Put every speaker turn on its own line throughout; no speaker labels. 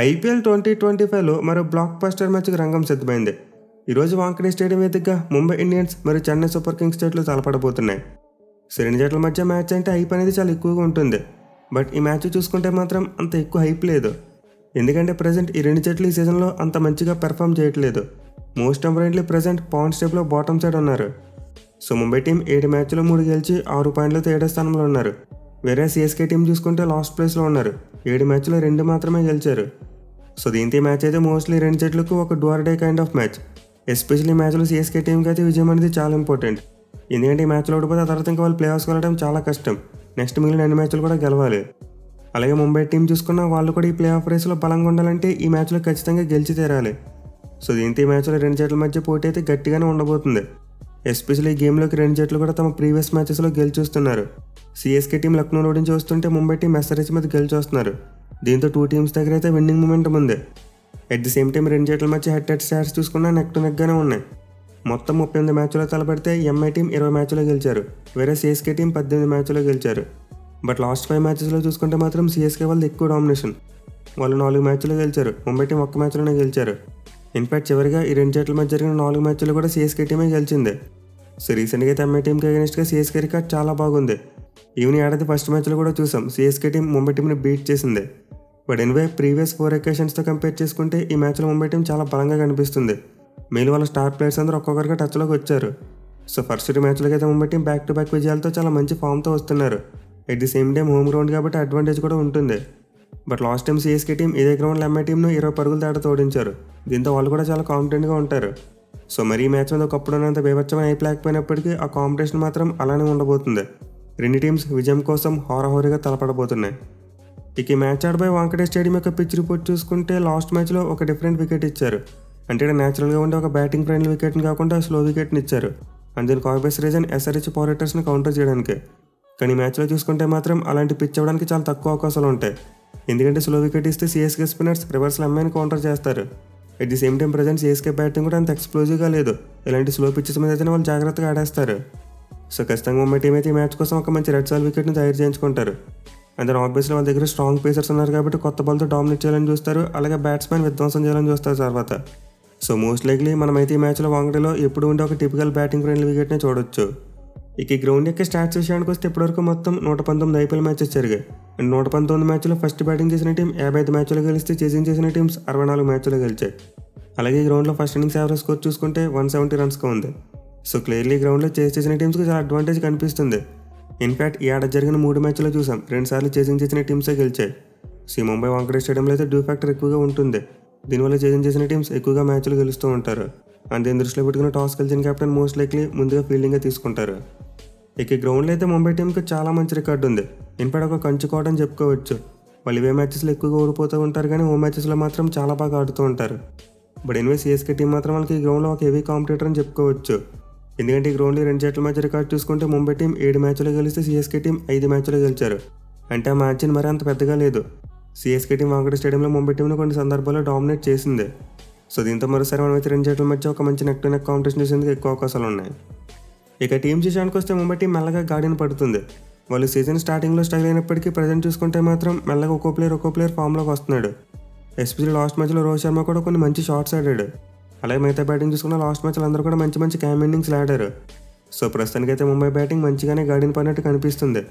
IPL 2025లో మరో block buster మ్యాచ్కి రంగం సిద్ధమైంది. ఈరోజు వాంఖడే స్టేడియం వేదికగా ముంబై ఇండియన్స్ మరియు చెన్నై సూపర్ కింగ్స్ జట్లు తలపడబోతున్నాయి. రెండు జట్ల మధ్య మ్యాచ్ అంటే హైప్ అనేది చాలా ఎక్కువగా ఉంటుంది. బట్ ఈ మ్యాచ్ చూసుకుంటే మాత్రం అంత ఎక్కువ హైప్ లేదు. ఎందుకంటే ప్రజెంట్ ఈ రెండు జట్లు ఈ సీజన్లో అంత మంచిగా పెర్ఫామ్ చేయట్లేదు. మోస్ట్ ఇంపార్టెంట్లీ ప్రజెంట్ పాయింట్స్ టేబుల్లో బాటమ్ సైడ్ ఉన్నారు. సో ముంబై టీం 7 మ్యాచ్లో 3 గెలిచి 6 పాయింట్లతో 7వ స్థానంలో ఉన్నారు. వేరే సిఎస్కే టీం చూసుకుంటే లాస్ట్ ప్లేస్లో ఉన్నారు. 7 మ్యాచ్లో 2 మాత్రమే గెలిచారు. సో దీంతో మ్యాచ్ అయితే మోస్ట్లీ రెండు జట్లకు ఒక do or die kind of match. Especially మ్యాచ్లో సిఎస్కే టీంకి అయితే విజయం అనేది చాలా ఇంపార్టెంట్. ఎందుకంటే ఈ మ్యాచ్లో ఓడిపోతే ఆ తర్వాత ఇంకా వాళ్ళు ప్లే ఆఫ్స్కి వెళ్ళడం చాలా కష్టం. నెక్స్ట్ మిగిలిన 2 మ్యాచ్లు కూడా గెలవాలి. అలాగే ముంబై టీం చూసుకున్న వాళ్ళు కూడా ఈ ప్లే ఆఫ్ రేస్లో బలంగా ఉండాలంటే ఈ మ్యాచ్లో ఖచ్చితంగా గెలిచి తీరాలి. సో దీంతో ఈ మ్యాచ్లో రెండు జట్ల మధ్య పోటీ అయితే గట్టిగానే ఉండబోతుంది. ఎస్పెషల్లీ ఈ గేమ్లోకి రెండు జట్లు కూడా తమ ప్రీవియస్ మ్యాచెస్లో గెలిచొస్తున్నారు. సిఎస్కే టీం లక్నో ఓడించి వస్తుంటే ముంబై టీం ఎస్ఆర్హెచ్ మీద గెలిచొస్తున్నారు. దీంతో 2 టీమ్స్ దగ్గర అయితే విన్నింగ్ మూమెంటం ఉంది. అట్ ది సేమ్ టైం రెండు జట్ల మధ్య హెడ్ స్టాట్స్ చూసుకున్నా నెక్ టు నెక్గానే ఉన్నాయి. మొత్తం 38 మ్యాచ్లో తలపడితే ఎంఐ టీం 20 మ్యాచ్లో గెలిచారు. వేరే సిఎస్కే టీం 18 మ్యాచ్లో గెలిచారు. బట్ లాస్ట్ 5 మ్యాచెస్లో చూసుకుంటే మాత్రం సిఎస్కే వాళ్ళు ఎక్కువ డామినేషన్. వాళ్ళు 4 మ్యాచ్లో గెలిచారు. ముంబై టీం 1 మ్యాచ్లోనే గెలిచారు. ఇన్ఫాక్ట్ చివరిగా ఈ రెండు జట్ల మధ్య జరిగిన 4 మ్యాచ్లు కూడా సిఎస్కే టీమే గెలిచింది. సో రీసెంట్గా అయితే ఎంఐ టీంకి అగెనిస్ట్గా సిఎస్కే రికార్డ్ చాలా బాగుంది. ఈవెన్ ఏడాది ఫస్ట్ మ్యాచ్లో కూడా చూసాం సిఎస్కే టీం ముంబై టీంని బీట్ చేసింది. బట్ ఎనివే ప్రీవియస్ 4 అకేషన్స్తో కంపేర్ చేసుకుంటే ఈ మ్యాచ్లో ముంబై టీం చాలా బలంగా కనిపిస్తుంది. మెయిన్ వాళ్ళ స్టార్ ప్లేయర్స్ అందరూ ఒక్కొక్కరిగా టచ్లోకి వచ్చారు. సో ఫస్ట్ 2 మ్యాచ్లకి అయితే Mumbai team back to back విజయాలతో చాలా మంచి ఫామ్తో వస్తున్నారు. At the same time home ground కాబట్టి అడ్వాంటేజ్ కూడా ఉంటుంది. But last time CSK team ఇదే గ్రౌండ్లో ఎంఐ టీంను 20 పరుగుల తేడాతో ఓడించారు. దీంతో వాళ్ళు కూడా చాలా కాన్ఫిడెంట్గా ఉంటారు. సో మరి ఈ మ్యాచ్ మీద ఒకప్పుడు ఉన్నంత బీభత్సమైన అయిపోలేకపోయినప్పటికీ ఆ కాంపిటీషన్ మాత్రం అలానే ఉండబోతుంది. రెండు టీమ్స్ విజయం కోసం హోరాహోరీగా తలపడబోతున్నాయి. ఇక ఈ మ్యాచ్ ఆడబోయే వాంఖడే స్టేడియం యొక్క పిచ్ రిపోర్ట్ చూసుకుంటే లాస్ట్ మ్యాచ్లో ఒక డిఫరెంట్ వికెట్ ఇచ్చారు. అంటే ఇక్కడ న్యాచురల్గా ఉండే ఒక బ్యాటింగ్ ఫ్రెండ్లీ వికెట్ని కాకుండా స్లో వికెట్ని ఇచ్చారు. అండ్ దీనికి ఆబ్వియస్ రీజన్ ఎస్ఆర్హెచ్ పవర్ హిట్టర్స్ని కౌంటర్ చేయడానికి. కానీ ఈ మ్యాచ్లో చూసుకుంటే మాత్రం అలాంటి పిచ్ అవ్వడానికి చాలా తక్కువ అవకాశాలు ఉంటాయి. ఎందుకంటే స్లో వికెట్ ఇస్తే సిఎస్కే స్పిన్నర్స్ రివర్స్లో ఎంఐని కౌంటర్ చేస్తారు. At the same time present CSK batting కూడా అంత ఎక్స్ప్లోజివ్గా లేదు. ఇలాంటి స్లో పిచ్చెస్ మీద అయితే వాళ్ళు జాగ్రత్తగా ఆడేస్తారు. సో ఖచ్చితంగా ముంబై టీం అయితే ఈ మ్యాచ్ కోసం ఒక మంచి రెడ్ సాల్ వికెట్ని తయారు చేయించుకుంటారు. అండ్ దాని ఆబ్వియస్లీ వాళ్ళ దగ్గర స్ట్రాంగ్ పేసర్స్ ఉన్నారు కాబట్టి కొత్త బాల్తో డామినేట్ చేయాలని చూస్తారు. అలాగే బ్యాట్స్మెన్ విధ్వంసం చేయాలని చూస్తారు తర్వాత. సో మోస్ట్ లైక్లీ మనమైతే ఈ మ్యాచ్లో వాంఖడేలో ఎప్పుడు ఉండే ఒక టిపికల్ బ్యాటింగ్ ఫ్రెండ్లీ వికెట్ని చూడొచ్చు. ఇక ఈ గ్రౌండ్ యొక్క స్టాట్స్ విషయానికి వస్తే ఇప్పటివరకు మొత్తం 119 ఐపీఎల్ మ్యాచెస్ జరిగాయి. అండ్ 119 మ్యాచ్లో ఫస్ట్ బ్యాటింగ్ చేసిన టీం 55 మ్యాచ్లో గెలిస్తే చేసింగ్ చేసిన టీమ్స్ 64 మ్యాచ్లో గెలిచాయి. అలాగే ఈ గ్రౌండ్లో ఫస్ట్ ఇన్నింగ్స్ యావరేజ్ స్కోర్ చూసుకుంటే 170 రన్స్గా ఉంది. సో క్లియర్లీ గ్రౌండ్లో చేసిన టీమ్స్కి చాలా అడ్వాంటేజ్ కనిపిస్తుంది. ఇన్ఫాక్ట్ ఈ ఆట జరిగిన 3 మ్యాచ్లో చూసాం 2 సార్లు చేసింగ్ చేసిన టీమ్సే గెలిచాయి. సో ముంబై వాంఖడే స్టేడియంలో అయితే డ్యూ ఫ్యాక్టర్ ఎక్కువగా ఉంటుంది. దీనివల్ల చేసింగ్ చేసిన టీమ్స్ ఎక్కువగా మ్యాచ్లు గెలుస్తూ ఉంటారు. అండ్ దీని దృష్టిలో పెట్టుకుని టాస్ గెలిచిన కెప్టెన్ మోస్ట్ లైక్లీ ముందుగా ఫీల్డింగ్గా తీసుకుంటారు. ఇక ఈ గ్రౌండ్లో అయితే ముంబై టీంకి చాలా మంచి రికార్డు ఉంది. ఇన్ఫాక్ట్ ఒక కంచుకోవడం అని చెప్పుకోవచ్చు. వాళ్ళు ఇవే మ్యాచెస్లో ఎక్కువగా ఓడిపోతూ ఉంటారు కానీ హోమ్ మ్యాచెస్లో మాత్రం చాలా బాగా ఆడుతూ ఉంటారు. బట్ ఎనివే సిఎస్కే టీం మాత్రం వాళ్ళకి ఈ గ్రౌండ్లో ఒక హెవీ కాంపిటీటర్ అని చెప్పుకోవచ్చు. ఎందుకంటే ఈ గ్రౌండ్లో రెండు జట్ల మధ్య రికార్డు చూసుకుంటే ముంబై టీం 7 మ్యాచ్లో గెలిస్తే సిఎస్కే టీం 5 మ్యాచ్లో గెలిచారు. అంటే ఆ మ్యాచ్ మరి అంత పెద్దగా లేదు. సిఎస్కే టీం వాంఖడే స్టేడియంలో ముంబై టీంను కొన్ని సందర్భాల్లో డామినేట్ చేసింది. సో దీంతో మరోసారి మనమైతే రెండు జట్ల మధ్య ఒక మంచి నెక్ టు నెక్ కాంపిటీషన్ చేసేందుకు ఎక్కువ అవకాశాలు ఉన్నాయి. ఇక టీం విషయానికి వస్తే ముంబై టీం మెల్లగా గాడిన పడుతుంది. వాళ్ళు సీజన్ స్టార్టింగ్లో స్ట్రగుల్ అయినప్పటికీ ప్రజెంట్ చూసుకుంటే మాత్రం మెల్లగా ఒక్కో ప్లేయర్ ఫామ్లోకి వస్తున్నాడు. ఎస్పెషల్లీ లాస్ట్ మ్యాచ్లో రోహిత్ శర్మ కూడా కొన్ని మంచి షాట్స్ ఆడాడు. అలాగే మిగతా బ్యాటింగ్ చూసుకున్న లాస్ట్ మ్యాచ్లో అందరూ కూడా మంచి క్యామ్ ఇన్నింగ్స్లు ఆడారు. సో ప్రస్తుతానికైతే ముంబై బ్యాటింగ్ మంచిగానే గాడిన పడినట్టు కనిపిస్తుంది.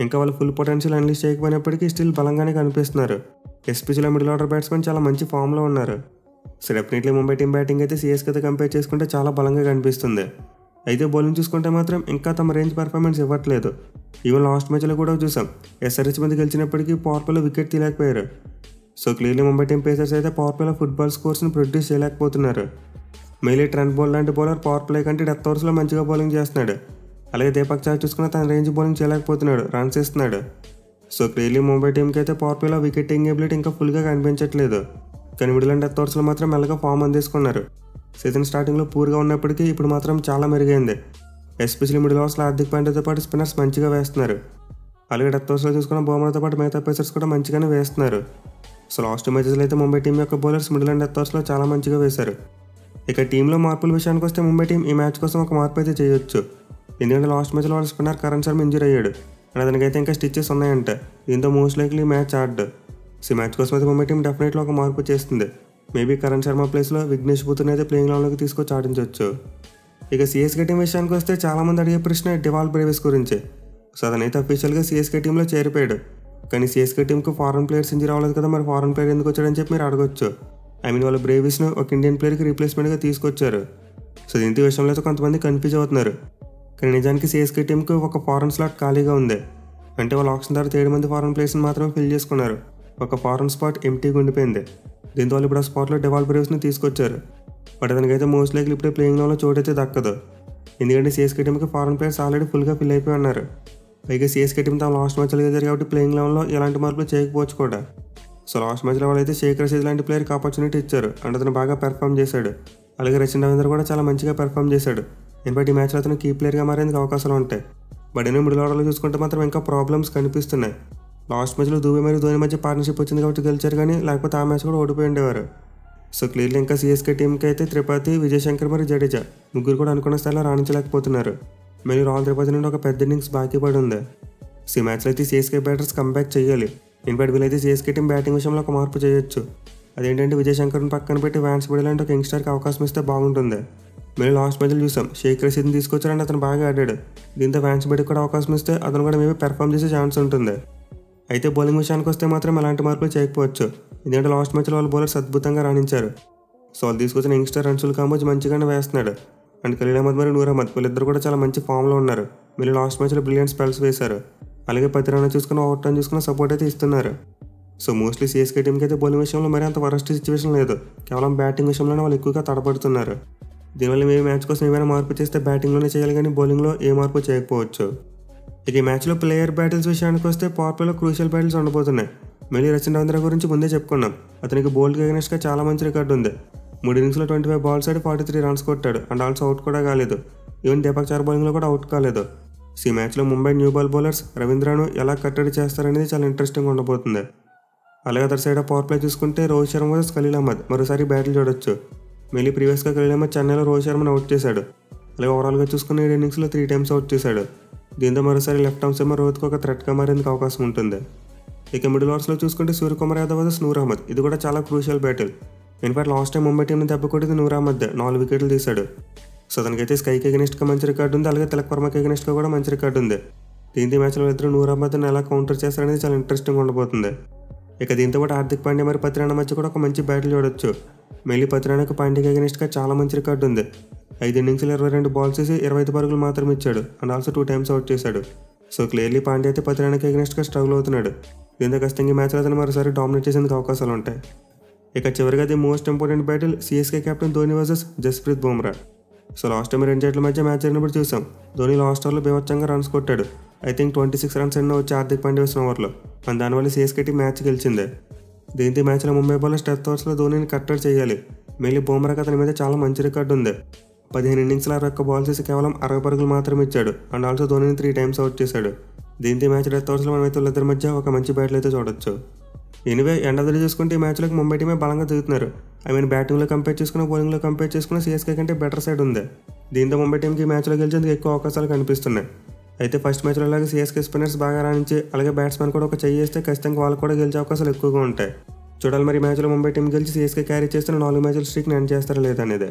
ఇంకా వాళ్ళు ఫుల్ పొటెన్షియల్ అన్లీష్ చేయకపోయినప్పటికీ స్టిల్ బలంగానే కనిపిస్తున్నారు. ఎస్పెషల్లీ మిడిల్ ఆర్డర్ బ్యాట్స్మెన్ చాలా మంచి ఫామ్లో ఉన్నారు. So definitely Mumbai team batting అయితే సిఎస్కేతో కంపేర్ చేసుకుంటే చాలా బలంగా కనిపిస్తుంది. అయితే బౌలింగ్ చూసుకుంటే మాత్రం ఇంకా తమ రేంజ్ పర్ఫార్మెన్స్ ఇవ్వట్లేదు. ఈవెన్ లాస్ట్ మ్యాచ్లో కూడా చూసాం ఎస్ఆర్హెచ్ మీద గెలిచినప్పటికీ పవర్ ప్లేలో వికెట్ తీయలేకపోయారు. So clearly Mumbai team pacers అయితే పవర్ ప్లేలో ఫుట్బాల్ స్కోర్స్ని ప్రొడ్యూస్ చేయలేకపోతున్నారు. మెయిలీ ట్రెంట్ బోల్ట్ లాంటి బౌలర్ పవర్ ప్లే కంటే డెత్ ఓవర్స్లో మంచిగా బౌలింగ్ చేస్తున్నాడు. అలాగే దీపక్ చాహర్ చూసుకున్న తన రేంజ్ బౌలింగ్ చేయలేకపోతున్నాడు, రన్స్ ఇస్తున్నాడు. సో క్లియర్లీ ముంబై టీంకి అయితే పవర్ ప్లేలో వికెట్ టేకింగ్ ఎబిలిటీ ఇంకా ఫుల్గా కనిపించట్లేదు. కానీ మిడిల్ అండ్ డెత్ ఓవర్స్లో మాత్రం మెల్లగా ఫామ్ అందిస్తున్నారు. సీజన్ స్టార్టింగ్లో పూర్గా ఉన్నప్పటికీ ఇప్పుడు మాత్రం చాలా మెరుగైంది. ఎస్పెషల్లీ మిడిల్ ఓవర్స్లో హార్దిక్ పాండ్యాతో పాటు స్పిన్నర్స్ మంచిగా వేస్తున్నారు. అలాగే డెత్ ఓవర్స్లో చూసుకున్న బుమ్రాతో పాటు మిగతా పేసర్స్ కూడా మంచిగానే వేస్తున్నారు. సో లాస్ట్ మ్యాచెస్లో అయితే ముంబై టీం యొక్క బౌలర్స్ మిడిల్ అండ్ డెత్ ఓవర్స్లో చాలా మంచిగా వేశారు. ఇక టీంలో మార్పుల విషయానికి వస్తే ముంబై టీం ఈ మ్యాచ్ కోసం ఒక మార్పు అయితే చేయొచ్చు. ఎందుకంటే లాస్ట్ మ్యాచ్లో వాళ్ళ స్పిన్నర్ కరణ్ శర్మ ఇంజరీ అయ్యాడు. అండ్ అతనికైతే ఇంకా స్టిచెస్ ఉన్నాయంట. దీంతో మోస్ట్ లైక్లీ మ్యాచ్ ఆడ్డు. సో మ్యాచ్ కోసం అయితే ముంబై టీం డెఫినెట్గా ఒక మార్పు చేస్తుంది. మేబీ కరణ్ శర్మ ప్లేస్లో విఘ్నేష్ పుత్రని అయితే ప్లేయింగ్ లెవెన్లోకి తీసుకొచ్చి ఆడించవచ్చు. ఇక సిఎస్కే టీం విషయానికి వస్తే చాలామంది అడిగే ప్రశ్న డివాల్ బ్రేవిస్ గురించి. సో అతనైతే అఫీషియల్గా సిఎస్కే టీంలో చేరిపోయాడు. కానీ సిఎస్కే టీంకు ఫారెన్ ప్లేయర్స్ ఇంజరీ అవ్వలేదు కదా, మరి ఫారెన్ ప్లేయర్ ఎందుకు వచ్చాడని చెప్పి మీరు అడగొచ్చు. వాళ్ళు బ్రేవిస్ను ఒక ఇండియన్ ప్లేయర్కి రీప్లేస్మెంట్గా తీసుకొచ్చారు. సో దీంతో విషయంలో అయితే కొంతమంది కన్ఫ్యూజ్ అవుతున్నారు. కానీ నిజానికి సిఎస్కే టీంకు ఒక ఫారెన్ స్లాట్ ఖాళీగా ఉంది. అంటే వాళ్ళు ఆప్షన్ ద్వారా 7 మంది ఫారెన్ ప్లేయర్స్ని మాత్రమే ఫిల్ చేసుకున్నారు. ఒక ఫారెన్ స్పాట్ ఎంటీగా ఉండిపోయింది. దీంతో వాళ్ళు ఇప్పుడు ఆ స్పాట్లో డివాల్ బ్రేవిస్ని తీసుకొచ్చారు. బట్ అతనికైతే మోస్ట్ లైక్లీ ఇప్పుడు ప్లేయింగ్ లెవెన్లో చోటైతే దక్కదు. ఎందుకంటే సిఎస్కే టీంకి ఫారెన్ ప్లేయర్స్ ఆల్రెడీ ఫుల్గా ఫిల్ అయిపోయి ఉన్నారు. పైగా సిఎస్కే టీం తమ లాస్ట్ మ్యాచ్లో జరిగాయి కాబట్టి ప్లేయింగ్ లెవెన్లో ఎలాంటి మార్పులు చేయకపోవచ్చు కూడా. సో లాస్ట్ మ్యాచ్లో వాళ్ళైతే షేక్ రషీద్ లాంటి ప్లేయర్కి ఆపర్చునిటీ ఇచ్చారు. అంటే అతను బాగా పెర్ఫామ్ చేశాడు. అలాగే రచిన్ రవీంద్ర కూడా చాలా మంచిగా పెర్ఫామ్ చేశాడు. ఇన్ఫాక్ట్ ఈ మ్యాచ్లో అతను కీ ప్లేయర్గా మారేందుకు అవకాశాలు ఉంటాయి. బట్ ఎన్నో మిడిల్ ఆర్డర్లో చూసుకుంటే మాత్రం ఇంకా ప్రాబ్లమ్స్ కనిపిస్తున్నాయి. లాస్ట్ మ్యాచ్లో దుబే మరియు ధోని మధ్య పార్ట్నర్షిప్ వచ్చింది కాబట్టి గెలిచారు, కానీ లేకపోతే ఆ మ్యాచ్ కూడా ఓడిపోయి ఉండేవారు. సో క్లియర్లీ ఇంకా సిఎస్కే టీంకి అయితే త్రిపాఠి, విజయ్ శంకర్ మరియు జడేజా ముగ్గురు కూడా అనుకున్న స్థాయిలో రాణించలేకపోతున్నారు. మళ్ళీ రాహుల్ త్రిపాఠి నుండి ఒక పెద్ద ఇన్నింగ్స్ బాకీ పడి ఉంది. సో ఈ మ్యాచ్లో అయితే సిఎస్కే బ్యాటర్స్ కంబ్యాక్ చేయాలి. ఇన్ఫాక్ట్ వీళ్ళైతే సిఎస్కే టీం బ్యాటింగ్ విషయంలో ఒక మార్పు చేయొచ్చు. అదేంటంటే విజయ్ శంకర్ని పక్కన పెట్టి వ్యాన్స్ బడి లాంటి ఒక యంగ్స్టర్కి అవకాశం ఇస్తే బాగుంటుంది. మళ్ళీ లాస్ట్ మ్యాచ్లో చూసాం షేక్ రషీద్ని తీసుకొచ్చారంటే అతను బాగా ఆడాడు. దీంతో వ్యాన్స్ బడికి కూడా అవకాశం ఇస్తే అతను కూడా మేబీ పెర్ఫామ్ చేసే ఛాన్స్ ఉంటుంది. అయితే బౌలింగ్ విషయానికి వస్తే మాత్రం ఎలాంటి మార్పులు చేయకపోవచ్చు. ఎందుకంటే లాస్ట్ మ్యాచ్లో వాళ్ళు బౌలర్స్ అద్భుతంగా రాణించారు. సో వాళ్ళు తీసుకొచ్చిన యంగ్స్టర్ రన్సుల్ కాంబోజ్ మంచిగానే వేస్తున్నాడు. అండ్ ఖలీల్ అహ్మద్ మరియు నూర్ అహ్మద్ వీళ్ళిద్దరు కూడా చాలా మంచి ఫామ్లో ఉన్నారు. మళ్ళీ లాస్ట్ మ్యాచ్లో బ్రిలియంట్ స్పెల్స్ వేశారు. అలాగే 10 రన్ చూసుకుని ఓవర్ టర్న్ చూసుకున్న సపోర్ట్ అయితే ఇస్తున్నారు. సో మోస్ట్లీ సిఎస్కే టీంకి అయితే బౌలింగ్ విషయంలో మరీ అంత వరస్ట్ సిచ్యువేషన్ లేదు. కేవలం బ్యాటింగ్ విషయంలోనే వాళ్ళు ఎక్కువగా తడబడుతున్నారు. దీనివల్ల మేము మ్యాచ్ కోసం ఏమైనా మార్పు చేస్తే బ్యాటింగ్లోనే చేయాలి, కానీ బౌలింగ్లో ఏ మార్పు చేయకపోవచ్చు. ఇక ఈ మ్యాచ్లో ప్లేయర్ బ్యాటిల్స్ విషయానికి వస్తే పవర్ ప్లేలో క్రూషియల్ బ్యాటిల్స్ ఉండబోతున్నాయి. మళ్ళీ రచిన్ రవీంద్ర గురించి ముందే చెప్పుకున్నాం. అతనికి బౌల్డ్కి అగెన్స్ట్గా చాలా మంచి రికార్డు ఉంది. 3 ఇన్నింగ్స్లో 25 బాల్స్ ఆడి 43 రన్స్ కొట్టాడు. అండ్ ఆల్సో అవుట్ కూడా కాలేదు. ఈవెన్ దీపక్ చార్ బౌలింగ్లో కూడా అవుట్ కాలేదు. సో ఈ మ్యాచ్లో ముంబై న్యూ బాల్ బౌలర్స్ రవీంద్రను ఎలా కట్టడి చేస్తారనేది చాలా ఇంట్రెస్టింగ్ ఉండబోతుంది. అలాగే అదర్ సైడ్ పవర్ ప్లే చూసుకుంటే రోహిత్ శర్మ వర్సెస్ ఖలీల్ అహ్మద్ మరోసారి బ్యాటిల్ చూడొచ్చు. మళ్ళీ ప్రీవియస్గా ఖలీల్ అహ్మద్ చెన్నైలో రోహిత్ శర్మను అవుట్ చేశాడు. అలాగే ఓవరాల్గా చూసుకున్న 7 ఇన్నింగ్స్లో 3 టైమ్స్ అవుట్ చేశాడు. దీంతో మరోసారి లెఫ్ట్ ఆర్మ్ సీమర్ రోహిత్కి ఒక థ్రెట్గా మారేందుకు అవకాశం ఉంటుంది. ఇక మిడిల్ ఓవర్స్లో చూసుకుంటే సూర్యకుమార్ యాదవ్ వర్సెస్ నూర్ అహ్మద్ ఇది కూడా చాలా crucial battle. In fact last time Mumbai టీంని దెబ్బ కొట్టింది నూర్ అహ్మద్ 4 వికెట్లు తీశాడు. సో అతనికైతే స్కైకి అగెనిస్ట్గా మంచి రికార్డు ఉంది. అలాగే తిలక్ వర్మకి అగెనిస్ట్గా కూడా మంచి రికార్డు ఉంది. దీంతో ఈ మ్యాచ్లో ఇద్దరు నూర్ అహ్మద్ని ఎలా కౌంటర్ చేస్తారనేది చాలా ఇంట్రెస్టింగ్ ఉండబోతుంది. ఇక దీంతో పాటు హార్దిక్ పాండ్యా మరియు పత్రానా మధ్య కూడా ఒక మంచి బ్యాటిల్ చూడొచ్చు. మళ్ళీ పత్రానాకు పాండ్యాకి అగెనిస్ట్గా చాలా మంచి రికార్డు ఉంది. 5 ఇన్నింగ్స్లో 22 బాల్స్ వేసి 25 పరుగులు మాత్రమే ఇచ్చాడు. అండ్ ఆల్సో 2 టైమ్స్ అవుట్ చేశాడు. సో క్లియర్లీ పాండ్యా అయితే పత్రానాకి అగెనిస్ట్గా స్ట్రగుల్ అవుతున్నాడు. దీంతో ఖచ్చితంగా ఈ మ్యాచ్లో అతను మరోసారి డామినేట్ చేసేందుకు అవకాశాలు ఉంటాయి. ఇక చివరిగా the most important battle CSK captain Dhoni versus Jasprit Bumrah. So last time 2 జట్ల మధ్య మ్యాచ్ జరిగినప్పుడు చూసాం. ధోని లాస్ట్ ఓవర్లో బీభత్సంగా రన్స్ కొట్టాడు. ఐ థింక్ 26 రన్స్ ఎన్నో వచ్చి హార్దిక్ పాండ్యా వేసిన ఓవర్లో. అండ్ దానివల్ల సిఎస్కే టీం మ్యాచ్ గెలిచింది. దీంతో ఈ మ్యాచ్లో ముంబై బౌలర్స్ 10th ఓవర్స్లో ధోనిని కట్టడి చేయాలి. మళ్ళీ బుమ్రాకి అతని మీద చాలా మంచి రికార్డు ఉంది. 15 ఇన్నింగ్స్లో 61 బాల్స్ వేసి కేవలం 60 పరుగులు మాత్రమే ఇచ్చాడు. అండ్ ఆల్సో ధోనిని 3 టైమ్స్ అవుట్ చేశాడు. దీంతో ఈ మ్యాచ్ 10th ఓవర్స్లో మనమైతే వాళ్ళిద్దరి మధ్య ఒక మంచి బ్యాటిల్ అయితే చూడొచ్చు. Anyway end of the day చూసుకుంటే ఈ మ్యాచ్లోకి ముంబై టీమే బలంగా దిగుతున్నారు. బ్యాటింగ్లో కంపేర్ చేసుకున్న బౌలింగ్లో కంపేర్ చేసుకున్న సిఎస్కే కంటే బెటర్ సైడ్ ఉంది. దీంతో ముంబై టీంకి ఈ మ్యాచ్లో గెలిచేందుకు ఎక్కువ అవకాశాలు కనిపిస్తున్నాయి. అయితే ఫస్ట్ మ్యాచ్లో అలాగే సిఎస్కే స్పిన్నర్స్ బాగా రాణించి అలాగే బ్యాట్స్మెన్ కూడా ఒక చెయ్యి వేస్తే ఖచ్చితంగా వాళ్ళు కూడా గెలిచే అవకాశాలు ఎక్కువగా ఉంటాయి. చూడాలి మరి మ్యాచ్లో ముంబై టీం గెలిచి సిఎస్కే క్యారీ చేస్తున్న 4 మ్యాచ్ల స్ట్రీక్ని ఎండ్ చేస్తారా లేదనేది.